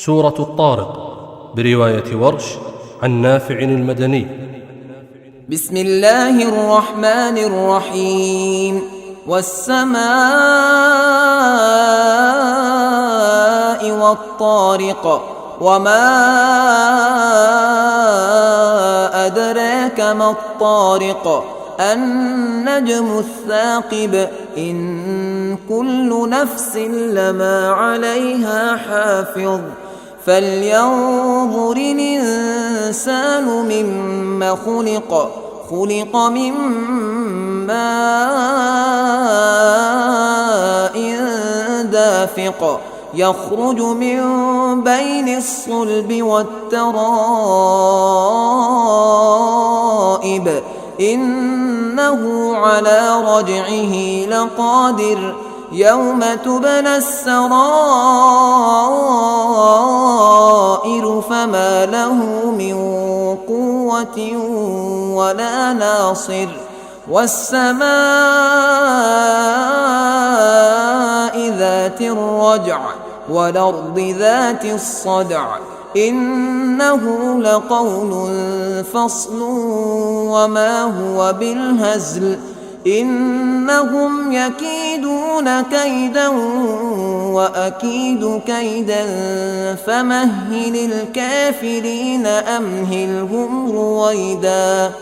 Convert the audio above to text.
سورة الطارق برواية ورش عن نافع المدني. بسم الله الرحمن الرحيم. والسماء والطارق وما أدراك ما الطارق النجم الثاقب إن كل نفس لما عليها حافظ فلينظر الإنسان مما خلق من ماء دافق يخرج من بين الصلب والترائب إنه على رجعه لقادر يوم تبلى السرائر فما له من قوة ولا ناصر والسماء ذات الرجع والأرض ذات الصدع إنه لقول فصل وما هو بالهزل إنهم يكيدون كيدا وأكيد كيدا فمهل الكافرين أمهلهم رويدا.